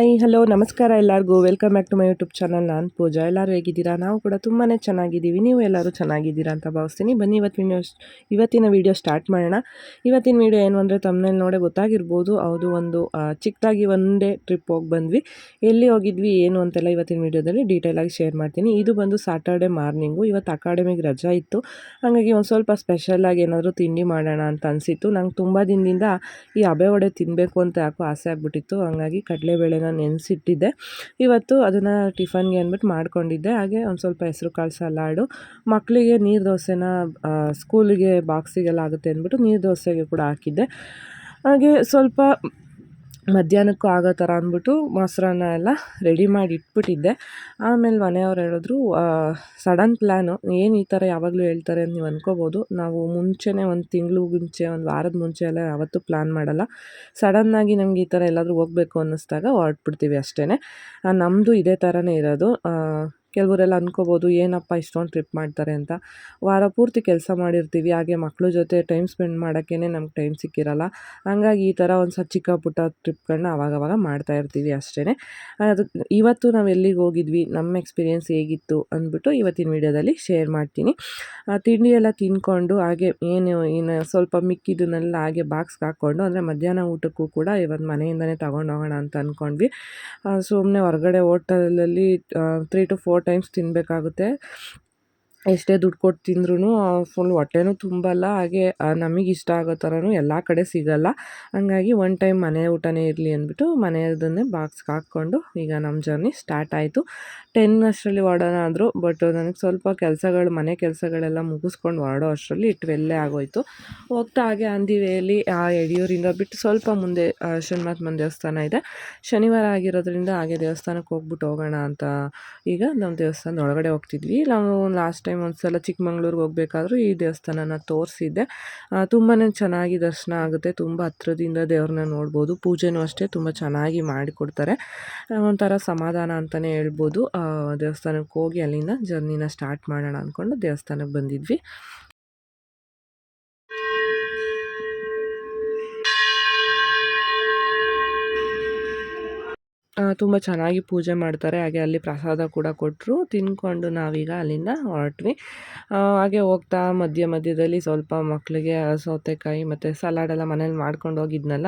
Hi hello ನಮಸ್ಕಾರ ಎಲ್ಲರಿಗೂ welcome back to my YouTube channel. ನಾನು ಪೂಜಾ. ಎಲ್ಲರೂ ಹೇಗಿದ್ದೀರಾ? ನಾವು ಕೂಡ ತುಂಬಾ ಚೆನ್ನಾಗಿದ್ದೀವಿ. ನೀವು ಎಲ್ಲರೂ ಚೆನ್ನಾಗಿದ್ದೀರಾ ಅಂತ ಭಾವಿಸ್ತೀನಿ. ಬನ್ನಿ ಇವತ್ತಿನ ವೀಡಿಯೋ ಸ್ಟಾರ್ಟ್ ಮಾಡೋಣ. ಇವತ್ತಿನ ವೀಡಿಯೋ ಏನು ಅಂದರೆ ತಮ್ಮನೇಲಿ ನೋಡೇ ಗೊತ್ತಾಗಿರ್ಬೋದು. ಹೌದು, ಒಂದು ಚಿಕ್ಕದಾಗಿ ಒನ್ ಡೇ ಟ್ರಿಪ್ ಹೋಗಿ ಬಂದ್ವಿ. ಎಲ್ಲಿ ಹೋಗಿದ್ವಿ ಏನು ಅಂತೆಲ್ಲ ಇವತ್ತಿನ ವೀಡಿಯೋದಲ್ಲಿ ಡೀಟೇಲಾಗಿ ಶೇರ್ ಮಾಡ್ತೀನಿ. ಇದು ಬಂದು ಸಾಟರ್ಡೆ ಮಾರ್ನಿಂಗು. ಇವತ್ತು ಅಕಾಡೆಮಿಗೆ ರಜಾ ಇತ್ತು, ಹಾಗಾಗಿ ಒಂದು ಸ್ವಲ್ಪ ಸ್ಪೆಷಲಾಗಿ ಏನಾದರೂ ತಿಂಡಿ ಮಾಡೋಣ ಅಂತ ಅನಿಸಿತ್ತು. ನಂಗೆ ತುಂಬ ದಿನದಿಂದ ಈ ಹಬೆ ವಡೆ ತಿನ್ನಬೇಕು ಅಂತ ಯಾಕೋ ಆಸೆ ಆಗ್ಬಿಟ್ಟಿತ್ತು. ಹಾಗಾಗಿ ಕಡಲೆಬೇಳೆನ ನೆನೆಸಿಟ್ಟಿದ್ದೆ. ಇವತ್ತು ಅದನ್ನು ಟಿಫನ್ಗೆ ಅಂದ್ಬಿಟ್ಟು ಮಾಡ್ಕೊಂಡಿದ್ದೆ. ಹಾಗೆ ಒಂದು ಸ್ವಲ್ಪ ಹೆಸರು ಕಾಳು ಸಲಾಡು, ಮಕ್ಕಳಿಗೆ ನೀರು ದೋಸೆನ ಸ್ಕೂಲಿಗೆ ಬಾಕ್ಸಿಗೆಲ್ಲ ಆಗುತ್ತೆ ಅಂದ್ಬಿಟ್ಟು ನೀರು ದೋಸೆಗೆ ಕೂಡ ಹಾಕಿದ್ದೆ. ಹಾಗೆ ಸ್ವಲ್ಪ ಮಧ್ಯಾಹ್ನಕ್ಕೂ ಆಗೋ ಥರ ಅಂದ್ಬಿಟ್ಟು ಮೊಸರನ್ನ ಎಲ್ಲ ರೆಡಿ ಮಾಡಿ ಇಟ್ಬಿಟ್ಟಿದ್ದೆ. ಆಮೇಲೆ ಮನೆಯವ್ರು ಹೇಳಿದ್ರು, ಸಡನ್ ಪ್ಲ್ಯಾನು. ಏನು ಈ ಥರ ಯಾವಾಗಲೂ ಹೇಳ್ತಾರೆ ಅಂತ ನೀವು ಅಂದ್ಕೋಬೋದು. ನಾವು ಮುಂಚೆನೇ ಒಂದು ತಿಂಗಳು ಮುಂಚೆ, ಒಂದು ವಾರದ ಮುಂಚೆ ಎಲ್ಲ ಯಾವತ್ತೂ ಪ್ಲ್ಯಾನ್ ಮಾಡಲ್ಲ. ಸಡನ್ನಾಗಿ ನಮ್ಗೆ ಈ ಥರ ಎಲ್ಲಾದರೂ ಹೋಗಬೇಕು ಅನ್ನಿಸ್ದಾಗ ಹೊರಟ್ಬಿಡ್ತೀವಿ ಅಷ್ಟೇ. ನಮ್ಮದು ಇದೇ ಥರನೇ ಇರೋದು. ಕೆಲವರೆಲ್ಲ ಅಂದ್ಕೋಬೋದು, ಏನಪ್ಪ ಇಷ್ಟೊಂದು ಟ್ರಿಪ್ ಮಾಡ್ತಾರೆ ಅಂತ. ವಾರ ಪೂರ್ತಿ ಕೆಲಸ ಮಾಡಿರ್ತೀವಿ, ಹಾಗೆ ಮಕ್ಕಳ ಜೊತೆ ಟೈಮ್ ಸ್ಪೆಂಡ್ ಮಾಡೋಕ್ಕೇ ನಮ್ಗೆ ಟೈಮ್ ಸಿಕ್ಕಿರಲ್ಲ. ಹಾಗಾಗಿ ಈ ಥರ ಒಂದು ಚಿಕ್ಕ ಪುಟ್ಟ ಟ್ರಿಪ್ಗಳನ್ನ ಆವಾಗವಾಗ ಮಾಡ್ತಾಯಿರ್ತೀವಿ ಅಷ್ಟೇ. ಇವತ್ತು ನಾವು ಎಲ್ಲಿಗೆ ಹೋಗಿದ್ವಿ, ನಮ್ಮ ಎಕ್ಸ್ಪೀರಿಯೆನ್ಸ್ ಹೇಗಿತ್ತು ಅಂದ್ಬಿಟ್ಟು ಇವತ್ತಿನ ವೀಡಿಯೋದಲ್ಲಿ ಶೇರ್ ಮಾಡ್ತೀನಿ. ತಿಂಡಿ ಎಲ್ಲ ತಿಂದ್ಕೊಂಡು ಹಾಗೆ ಇನ್ನು ಸ್ವಲ್ಪ ಮಿಕ್ಕಿದ್ದನ್ನೆಲ್ಲ ಹಾಗೆ ಬಾಕ್ಸ್ಗೆ ಹಾಕ್ಕೊಂಡು, ಅಂದರೆ ಮಧ್ಯಾಹ್ನ ಊಟಕ್ಕೂ ಕೂಡ ಇವತ್ತು ಮನೆಯಿಂದನೇ ತಗೊಂಡು ಹೋಗೋಣ ಅಂತ ಅಂದ್ಕೊಂಡ್ವಿ. ಸುಮ್ಮನೆ ಹೊರಗಡೆ ಹೋಟೆಲಲ್ಲಿ 3 to 4 ಟೈಮ್ಸ್ ತಿನ್ನಬೇಕಾಗುತ್ತೆ. ಎಷ್ಟೇ ದುಡ್ಡು ಕೊಟ್ಟು ತಿಂದ್ರೂ ಫುಲ್ ಹೊಟ್ಟೆನೂ ತುಂಬಲ್ಲ. ಹಾಗೆ ನಮಗೆ ಇಷ್ಟ ಆಗೋ ಥರನೂ ಎಲ್ಲ ಕಡೆ ಸಿಗಲ್ಲ. ಹಾಗಾಗಿ ಒನ್ ಟೈಮ್ ಮನೆ ಊಟನೇ ಇರಲಿ ಅಂದ್ಬಿಟ್ಟು ಮನೆಯದನ್ನೇ ಬಾಕ್ಸ್ಗೆ ಹಾಕ್ಕೊಂಡು ಈಗ ನಮ್ಮ ಜರ್ನಿ ಸ್ಟಾರ್ಟ್ ಆಯಿತು. 10 ಅಷ್ಟರಲ್ಲಿ ಹೊರಡೋಣ ಆದರೂ, ಬಟ್ ನನಗೆ ಸ್ವಲ್ಪ ಮನೆ ಕೆಲಸಗಳೆಲ್ಲ ಮುಗಿಸ್ಕೊಂಡು ಹೊರಡೋ ಅಷ್ಟರಲ್ಲಿ 12 ಆಗೋಯಿತು. ಹೋಗ್ತಾ ಹಾಗೆ ಆನ್ ದಿ ವೇಯಲ್ಲಿ ಯಡಿಯೂರಿಂದ ಬಿಟ್ಟು ಸ್ವಲ್ಪ ಮುಂದೆ ಶನಿಮಾತಮ್ಮನ ದೇವಸ್ಥಾನ ಇದೆ. ಶನಿವಾರ ಆಗಿರೋದ್ರಿಂದ ಹಾಗೆ ದೇವಸ್ಥಾನಕ್ಕೆ ಹೋಗೋಣ ಅಂತ ಈಗ ನಮ್ಮ ದೇವಸ್ಥಾನದ ಒಳಗಡೆ ಹೋಗ್ತಿದ್ವಿ. ನಾವು ಲಾಸ್ಟ್ ಟೈಮ್ ಒಂದು ಸಲ ಚಿಕ್ಕಮಂಗ್ಳೂರಿಗೆ ಹೋಗ್ಬೇಕಾದ್ರೂ ಈ ದೇವಸ್ಥಾನನ ತೋರಿಸಿದ್ದೆ. ತುಂಬಾ ಚೆನ್ನಾಗಿ ದರ್ಶನ ಆಗುತ್ತೆ. ತುಂಬ ಹತ್ರದಿಂದ ದೇವ್ರನ್ನ ನೋಡ್ಬೋದು. ಪೂಜೆನೂ ಅಷ್ಟೇ ತುಂಬ ಚೆನ್ನಾಗಿ ಮಾಡಿಕೊಡ್ತಾರೆ. ಒಂಥರ ಸಮಾಧಾನ ಅಂತಲೇ ಹೇಳ್ಬೋದು. ದೇವಸ್ಥಾನಕ್ಕೆ ಹೋಗಿ ಅಲ್ಲಿಂದ ಜರ್ನಿನ ಸ್ಟಾರ್ಟ್ ಮಾಡೋಣ ಅಂದ್ಕೊಂಡು ದೇವಸ್ಥಾನಕ್ಕೆ ಬಂದಿದ್ವಿ. ತುಂಬ ಚೆನ್ನಾಗಿ ಪೂಜೆ ಮಾಡ್ತಾರೆ. ಹಾಗೆ ಅಲ್ಲಿ ಪ್ರಸಾದ ಕೂಡ ಕೊಟ್ಟರು. ತಿಂದ್ಕೊಂಡು ನಾವೀಗ ಅಲ್ಲಿಂದ ಹೊರಟ್ವಿ. ಹಾಗೆ ಹೋಗ್ತಾ ಮಧ್ಯದಲ್ಲಿ ಸ್ವಲ್ಪ ಮಕ್ಕಳಿಗೆ ಸೌತೆಕಾಯಿ ಮತ್ತು ಸಲಾಡೆಲ್ಲ ಮನೇಲಿ ಮಾಡ್ಕೊಂಡು ಹೋಗಿದ್ನಲ್ಲ,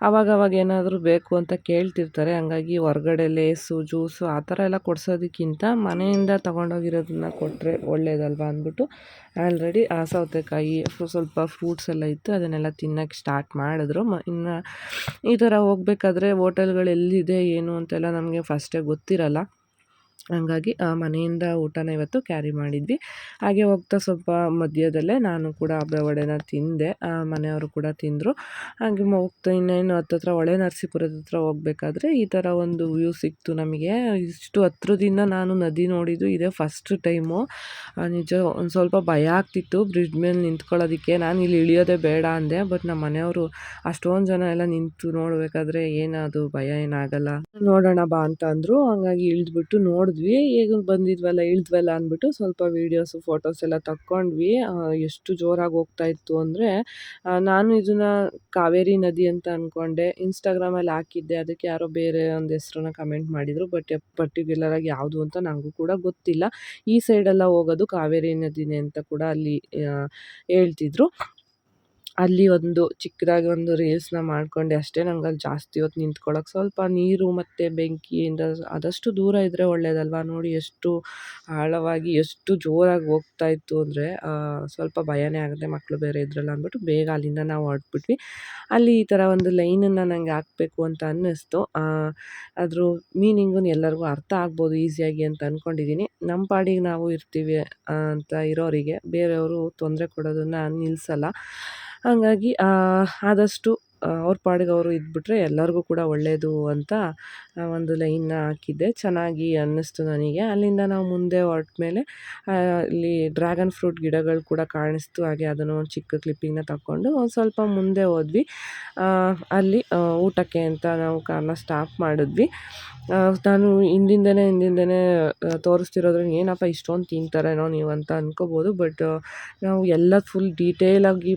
ಅವಾಗ ಏನಾದರೂ ಬೇಕು ಅಂತ ಕೇಳ್ತಿರ್ತಾರೆ. ಹಂಗಾಗಿ ಹೊರಗಡೆ ಲೇಸು, ಜ್ಯೂಸು ಆ ಥರ ಎಲ್ಲ ಕೊಡ್ಸೋದಕ್ಕಿಂತ ಮನೆಯಿಂದ ತೊಗೊಂಡೋಗಿರೋದನ್ನ ಕೊಟ್ಟರೆ ಒಳ್ಳೇದಲ್ವ ಅಂದ್ಬಿಟ್ಟು ಆಲ್ರೆಡಿ ಸೌತೆಕಾಯಿ ಸ್ವಲ್ಪ ಫ್ರೂಟ್ಸ್ ಎಲ್ಲ ಇತ್ತು, ಅದನ್ನೆಲ್ಲ ತಿನ್ನೋಕ್ಕೆ ಸ್ಟಾರ್ಟ್ ಮಾಡಿದ್ರು. ಇನ್ನು ಈ ಥರ ಹೋಗ್ಬೇಕಾದ್ರೆ ಹೋಟೆಲ್ಗಳು ಎಲ್ಲಿದೆ ಏನು ಅಂತೆಲ್ಲ ನಮಗೆ ಫಸ್ಟೇ ಗೊತ್ತಿರಲ್ಲ. ಹಂಗಾಗಿ ಮನೆಯಿಂದ ಊಟನ ಇವತ್ತು ಕ್ಯಾರಿ ಮಾಡಿದ್ವಿ. ಹಾಗೆ ಹೋಗ್ತಾ ಸ್ವಲ್ಪ ಮಧ್ಯದಲ್ಲೇ ನಾನು ಕೂಡ ಹಬೆ ವಡೆನ ತಿಂದೆ. ಮನೆಯವರು ಕೂಡ ತಿಂದರು. ಹಾಗೆ ಹೋಗ್ತಾ ಇನ್ನೇನು ಹತ್ತತ್ರ ಹೊಳೆ ನರಸೀಪುರದ ಹತ್ರ ಹೋಗ್ಬೇಕಾದ್ರೆ ಈ ಥರ ಒಂದು ವ್ಯೂ ಸಿಕ್ತು ನಮಗೆ. ಇಷ್ಟು ಹತ್ರದಿಂದ ನಾನು ನದಿ ನೋಡಿದ್ದು ಇದೇ ಫಸ್ಟ್ ಟೈಮು. ನಿಜ ಒಂದು ಸ್ವಲ್ಪ ಭಯ ಆಗ್ತಿತ್ತು ಬ್ರಿಡ್ಜ್ ಮೇಲೆ ನಿಂತ್ಕೊಳ್ಳೋದಕ್ಕೆ. ನಾನು ಇಲ್ಲಿ ಇಳಿಯೋದೇ ಬೇಡ ಅಂದೆ, ಬಟ್ ನಮ್ಮ ಮನೆಯವರು ಅಷ್ಟೊಂದು ಜನ ಎಲ್ಲ ನಿಂತು ನೋಡಬೇಕಾದ್ರೆ ಏನದು ಭಯ ಏನಾಗಲ್ಲ, ನೋಡೋಣ ಬಾ ಅಂತ ಅಂದರು. ಹಂಗಾಗಿ ಇಳಿದ್ಬಿಟ್ಟು ನೋಡಿದ್ವಿ. ಈಗ ಇಳಿದ್ವಲ್ಲ ಅಂದ್ಬಿಟ್ಟು ಸ್ವಲ್ಪ ವೀಡಿಯೋಸು ಫೋಟೋಸ್ ಎಲ್ಲ ತಕ್ಕೊಂಡ್ವಿ. ಎಷ್ಟು ಜೋರಾಗಿ ಹೋಗ್ತಾ ಇತ್ತು ಅಂದರೆ ನಾನು ಇದನ್ನು ಕಾವೇರಿ ನದಿ ಅಂತ ಅಂದ್ಕೊಂಡೆ. ಇನ್ಸ್ಟಾಗ್ರಾಮಲ್ಲಿ ಹಾಕಿದ್ದೆ, ಅದಕ್ಕೆ ಯಾರೋ ಬೇರೆ ಒಂದು ಹೆಸ್ರನ್ನ ಕಮೆಂಟ್ ಮಾಡಿದರು. ಬಟ್ ಪರ್ಟಿಕ್ಯುಲರಾಗಿ ಯಾವುದು ಅಂತ ನನಗೂ ಕೂಡ ಗೊತ್ತಿಲ್ಲ. ಈ ಸೈಡೆಲ್ಲ ಹೋಗೋದು ಕಾವೇರಿ ನದಿನೇ ಅಂತ ಕೂಡ ಅಲ್ಲಿ ಹೇಳ್ತಿದ್ರು. ಅಲ್ಲಿ ಒಂದು ಚಿಕ್ಕದಾಗಿ ಒಂದು ರೀಲ್ಸ್ನ ಮಾಡ್ಕೊಂಡೆ ಅಷ್ಟೇ. ನಂಗೆ ಅಲ್ಲಿ ಜಾಸ್ತಿ ಹೊತ್ತು ನಿಂತ್ಕೊಳ್ಳೋಕೆ, ಸ್ವಲ್ಪ ನೀರು ಮತ್ತು ಬೆಂಕಿಯಿಂದ ಆದಷ್ಟು ದೂರ ಇದ್ದರೆ ಒಳ್ಳೆಯದಲ್ವ. ನೋಡಿ ಎಷ್ಟು ಆಳವಾಗಿ ಎಷ್ಟು ಜೋರಾಗಿ ಹೋಗ್ತಾ ಇತ್ತು ಅಂದರೆ ಸ್ವಲ್ಪ ಭಯನೇ ಆಗುತ್ತೆ, ಮಕ್ಕಳು ಬೇರೆ ಇದ್ರಲ್ಲ ಅಂದ್ಬಿಟ್ಟು ಬೇಗ ಅಲ್ಲಿಂದ ನಾವು ಹೊರಟ್ಬಿಟ್ವಿ. ಅಲ್ಲಿ ಈ ಥರ ಒಂದು ಲೈನನ್ನು ನನಗೆ ಹಾಕಬೇಕು ಅಂತ ಅನ್ನಿಸ್ತು. ಅದ್ರ ಮೀನಿಂಗು ಎಲ್ಲರಿಗೂ ಅರ್ಥ ಆಗ್ಬೋದು ಈಸಿಯಾಗಿ ಅಂತ ಅಂದ್ಕೊಂಡಿದ್ದೀನಿ. ನಮ್ಮ ಪಾಡಿಗೆ ನಾವು ಇರ್ತೀವಿ ಅಂತ ಇರೋರಿಗೆ ಬೇರೆಯವರು ತೊಂದರೆ ಕೊಡೋದನ್ನು ನಿಲ್ಲಿಸಲ್ಲ. ಹಾಗಾಗಿ ಆದಷ್ಟು ಅವ್ರ ಪಾಡಿಗೆ ಅವರು ಇದ್ಬಿಟ್ರೆ ಎಲ್ಲರಿಗೂ ಕೂಡ ಒಳ್ಳೆಯದು ಅಂತ ಒಂದು ಲೈನ್ನ ಹಾಕಿದ್ದೆ. ಚೆನ್ನಾಗಿ ಅನ್ನಿಸ್ತು ನನಗೆ. ಅಲ್ಲಿಂದ ನಾವು ಮುಂದೆ ಹೊರಟ ಮೇಲೆ ಇಲ್ಲಿ ಡ್ರ್ಯಾಗನ್ ಫ್ರೂಟ್ ಗಿಡಗಳು ಕೂಡ ಕಾಣಿಸ್ತು. ಹಾಗೆ ಅದನ್ನು ಒಂದು ಚಿಕ್ಕ ಕ್ಲಿಪ್ಪಿಂಗ್ನ ತಗೊಂಡು ಒಂದು ಸ್ವಲ್ಪ ಮುಂದೆ ಹೋದ್ವಿ. ಅಲ್ಲಿ ಊಟಕ್ಕೆ ಅಂತ ನಾವು ಕಾರ್ನ ಸ್ಟಾಪ್ ಮಾಡಿದ್ವಿ. ನಾನು ಹಿಂದಿಂದನೇ ತೋರಿಸ್ತಿರೋದ್ರಿಂದ ಏನಪ್ಪ ಇಷ್ಟೊಂದು ತಿಂತಾರೇನೋ ನೀವು ಅಂತ ಅಂದ್ಕೋಬೋದು. ಬಟ್ ನಾವು ಎಲ್ಲ ಫುಲ್ ಡೀಟೇಲಾಗಿ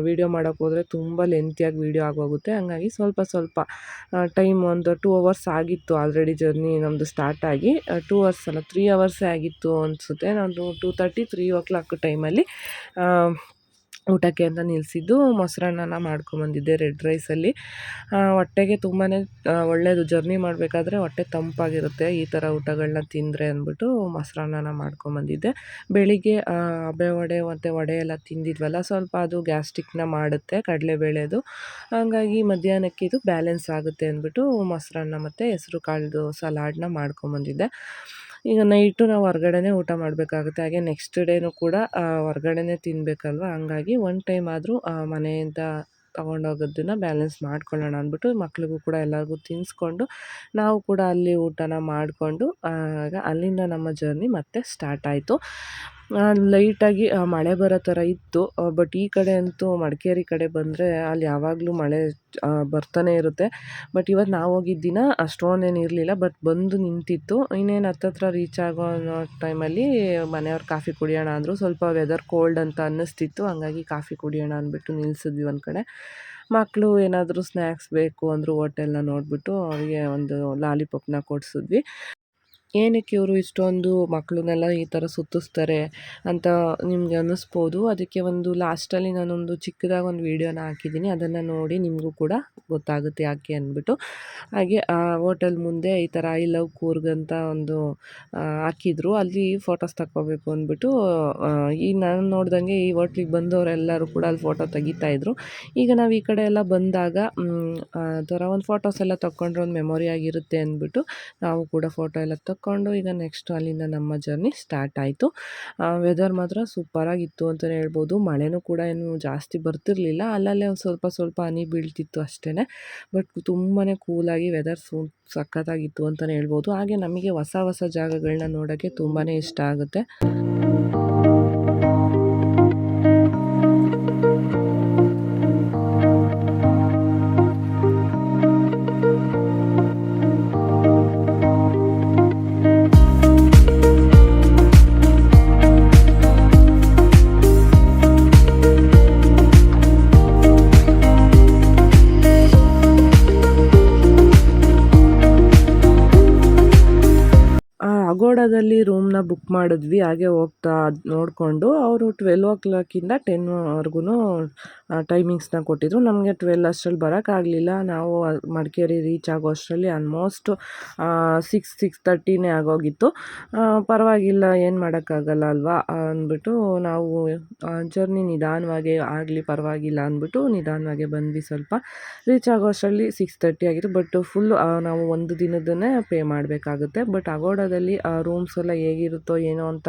ವೀಡಿಯೋ ಮಾಡೋಕ್ಕೆ ಹೋದರೆ ತುಂಬ ಲೆಂತಿಯಾಗಿ ವೀಡಿಯೋ ಆಗೋಗುತ್ತೆ. ಹಂಗಾಗಿ ಸ್ವಲ್ಪ ಸ್ವಲ್ಪ ಟೈಮ್ ಒಂದು 2 ಅವರ್ಸ್ ಆಗಿತ್ತು ಆಲ್ರೆಡಿ ಜರ್ನಿ ನಮ್ಮದು ಸ್ಟಾರ್ಟ್ ಆಗಿ. 2 ಅವರ್ಸ್ ಅಲ್ಲ 3 ಅವರ್ಸೇ ಆಗಿತ್ತು ಅನಿಸುತ್ತೆ. ನಾನು 2:30 3 ಟೈಮಲ್ಲಿ ಊಟಕ್ಕೆ ಅಂತ ನಿಲ್ಲಿಸಿದ್ದು. ಮೊಸರನ್ನನ ಮಾಡ್ಕೊಂಬಂದಿದ್ದೆ ರೆಡ್ ರೈಸಲ್ಲಿ. ಹೊಟ್ಟೆಗೆ ತುಂಬಾ ಒಳ್ಳೆಯದು. ಜರ್ನಿ ಮಾಡಬೇಕಾದ್ರೆ ಹೊಟ್ಟೆ ತಂಪಾಗಿರುತ್ತೆ ಈ ಥರ ಊಟಗಳನ್ನ ತಿಂದರೆ ಅಂದ್ಬಿಟ್ಟು ಮೊಸರನ್ನನ ಮಾಡ್ಕೊಂಬಂದಿದ್ದೆ. ಬೆಳಿಗ್ಗೆ ಹಬೆ ವಡೆ ಮತ್ತು ವಡೆ ಎಲ್ಲ ತಿಂದಿದ್ವಲ್ಲ, ಸ್ವಲ್ಪ ಅದು ಗ್ಯಾಸ್ಟ್ರಿಕ್ನ ಮಾಡುತ್ತೆ ಕಡಲೆಬೇಳೆದು. ಹಾಗಾಗಿ ಮಧ್ಯಾಹ್ನಕ್ಕೆ ಇದು ಬ್ಯಾಲೆನ್ಸ್ ಆಗುತ್ತೆ ಅಂದ್ಬಿಟ್ಟು ಮೊಸರನ್ನ ಮತ್ತು ಹೆಸ್ರು ಕಾಳ್ದು ಸಲಾಡ್ನ ಮಾಡ್ಕೊಂಬಂದಿದ್ದೆ. ಈಗ ನೈಟು ನಾವು ಹೊರ್ಗಡೆನೇ ಊಟ ಮಾಡಬೇಕಾಗುತ್ತೆ. ಹಾಗೆ ನೆಕ್ಸ್ಟ್ ಡೇನೂ ಕೂಡ ಹೊರ್ಗಡೆನೇ ತಿನ್ನಬೇಕಲ್ವ. ಹಂಗಾಗಿ ಒನ್ ಟೈಮ್ ಆದರೂ ಮನೆಯಿಂದ ತೊಗೊಂಡೋಗೋದನ್ನ ಬ್ಯಾಲೆನ್ಸ್ ಮಾಡ್ಕೊಳ್ಳೋಣ ಅಂದ್ಬಿಟ್ಟು ಮಕ್ಳಿಗೂ ಕೂಡ ಎಲ್ಲರಿಗೂ ತಿನ್ನಿಸ್ಕೊಂಡು ನಾವು ಕೂಡ ಅಲ್ಲಿ ಊಟನ ಮಾಡಿಕೊಂಡು ಆಗ ಅಲ್ಲಿಂದ ನಮ್ಮ ಜರ್ನಿ ಮತ್ತೆ ಸ್ಟಾರ್ಟ್ ಆಯಿತು. ಲೈಟಾಗಿ ಮಳೆ ಬರೋ ಥರ ಇತ್ತು. ಬಟ್ ಈ ಕಡೆ ಅಂತೂ ಮಡಿಕೇರಿ ಕಡೆ ಬಂದರೆ ಅಲ್ಲಿ ಯಾವಾಗಲೂ ಮಳೆ ಬರ್ತಾನೆ ಇರುತ್ತೆ. ಬಟ್ ಇವತ್ತು ನಾವು ಹೋಗಿದ್ದ ದಿನ ಅಷ್ಟೊಂದೇನು ಇರಲಿಲ್ಲ. ಬಟ್ ಬಂದು ನಿಂತಿತ್ತು. ಇನ್ನೇನು ಹತ್ತತ್ರ ರೀಚ್ ಆಗೋ ಟೈಮಲ್ಲಿ ಮನೆಯವ್ರು ಕಾಫಿ ಕುಡಿಯೋಣ ಅಂದರು. ಸ್ವಲ್ಪ ವೆದರ್ ಕೋಲ್ಡ್ ಅಂತ ಅನ್ನಿಸ್ತಿತ್ತು. ಹಂಗಾಗಿ ಕಾಫಿ ಕುಡಿಯೋಣ ಅಂದ್ಬಿಟ್ಟು ನಿಲ್ಲಿಸಿದ್ವಿ ಒಂದು ಕಡೆ. ಮಕ್ಕಳು ಏನಾದರೂ ಸ್ನ್ಯಾಕ್ಸ್ ಬೇಕು ಅಂದರು. ಹೋಟೆಲ್ನ ನೋಡಿಬಿಟ್ಟು ಅವರಿಗೆ ಒಂದು ಲಾಲಿಪಾಪ್ನ ಕೊಡಿಸಿದ್ವಿ. ಏನಕ್ಕೆ ಇವರು ಇಷ್ಟೊಂದು ಮಕ್ಕಳನ್ನೆಲ್ಲ ಈ ಥರ ಸುತ್ತಿಸ್ತಾರೆ ಅಂತ ನಿಮಗೆ ಅನ್ನಿಸ್ಬೋದು. ಅದಕ್ಕೆ ಒಂದು ಲಾಸ್ಟಲ್ಲಿ ನಾನೊಂದು ಚಿಕ್ಕದಾಗಿ ಒಂದು ವೀಡಿಯೋನ ಹಾಕಿದ್ದೀನಿ. ಅದನ್ನು ನೋಡಿ ನಿಮಗೂ ಕೂಡ ಗೊತ್ತಾಗುತ್ತೆ ಯಾಕೆ ಅಂದ್ಬಿಟ್ಟು. ಹಾಗೆ ಆ ಹೋಟೆಲ್ ಮುಂದೆ ಈ ಥರ ಐ ಲವ್ ಕೂರ್ಗ್ ಅಂತ ಒಂದು ಹಾಕಿದ್ರು. ಅಲ್ಲಿ ಫೋಟೋಸ್ ತಗೋಬೇಕು ಅಂದ್ಬಿಟ್ಟು ಈಗ ನಾನು ನೋಡ್ದಂಗೆ ಈ ಹೋಟ್ಲಿಗೆ ಬಂದವರೆಲ್ಲರೂ ಕೂಡ ಅಲ್ಲಿ ಫೋಟೋ ತೆಗಿತಾಯಿದ್ರು. ಈಗ ನಾವು ಈ ಕಡೆ ಎಲ್ಲ ಬಂದಾಗ ಆ ಥರ ಒಂದು ಫೋಟೋಸ್ ಎಲ್ಲ ತಗೊಂಡ್ರೆ ಒಂದು ಮೆಮೊರಿ ಆಗಿರುತ್ತೆ ಅಂದ್ಬಿಟ್ಟು ನಾವು ಕೂಡ ಫೋಟೋ ಎಲ್ಲ ತಗೊಂಡು ಈಗ ನೆಕ್ಸ್ಟ್ ಅಲ್ಲಿಂದ ನಮ್ಮ ಜರ್ನಿ ಸ್ಟಾರ್ಟ್ ಆಯಿತು. ವೆದರ್ ಮಾತ್ರ ಸೂಪರಾಗಿತ್ತು ಅಂತಲೇ ಹೇಳ್ಬೋದು. ಮಳೆನೂ ಕೂಡ ಏನು ಜಾಸ್ತಿ ಬರ್ತಿರಲಿಲ್ಲ. ಅಲ್ಲಲ್ಲೇ ಒಂದು ಸ್ವಲ್ಪ ಸ್ವಲ್ಪ ಹನಿ ಬೀಳ್ತಿತ್ತು ಅಷ್ಟೇ. ಬಟ್ ತುಂಬಾ ಕೂಲಾಗಿ ವೆದರ್ ಸಖತ್ತಾಗಿತ್ತು ಅಂತಲೇ ಹೇಳ್ಬೋದು. ಹಾಗೆ ನಮಗೆ ಹೊಸ ಹೊಸ ಜಾಗಗಳನ್ನ ನೋಡೋಕ್ಕೆ ತುಂಬಾ ಇಷ್ಟ ಆಗುತ್ತೆ. ಅಗೋಡಾದಲ್ಲಿ ರೂಮ್ನ ಬುಕ್ ಮಾಡಿದ್ವಿ. ಹಾಗೆ ಹೋಗ್ತಾ ನೋಡಿಕೊಂಡು ಅವರು 12 10ವರೆಗೂ ಟೈಮಿಂಗ್ಸ್ನ ಕೊಟ್ಟಿದ್ರು. ನಮಗೆ 12 ಅಷ್ಟರಲ್ಲಿ ಬರೋಕ್ಕಾಗಲಿಲ್ಲ. ನಾವು ಮಡಿಕೇರಿ ರೀಚ್ ಆಗೋ ಅಷ್ಟರಲ್ಲಿ ಆಲ್ಮೋಸ್ಟ್ 6:30 ಆಗೋಗಿತ್ತು. ಪರವಾಗಿಲ್ಲ, ಏನು ಮಾಡೋಕ್ಕಾಗಲ್ಲ ಅಲ್ವಾ ಅಂದ್ಬಿಟ್ಟು ನಾವು ಜರ್ನಿ ನಿಧಾನವಾಗಿ ಆಗಲಿ ಪರವಾಗಿಲ್ಲ ಅಂದ್ಬಿಟ್ಟು ನಿಧಾನವಾಗಿ ಬಂದ್ವಿ. ಸ್ವಲ್ಪ ರೀಚ್ ಆಗೋ ಅಷ್ಟರಲ್ಲಿ 6:30 ಆಗಿತ್ತು. ಬಟ್ ಫುಲ್ ನಾವು ಒಂದು ದಿನದನ್ನೇ ಪೇ ಮಾಡಬೇಕಾಗುತ್ತೆ. ಬಟ್ ಅಗೋಡಾದಲ್ಲಿ ರೂಮ್ಸ್ ಎಲ್ಲ ಹೇಗಿರುತ್ತೋ ಏನೋ ಅಂತ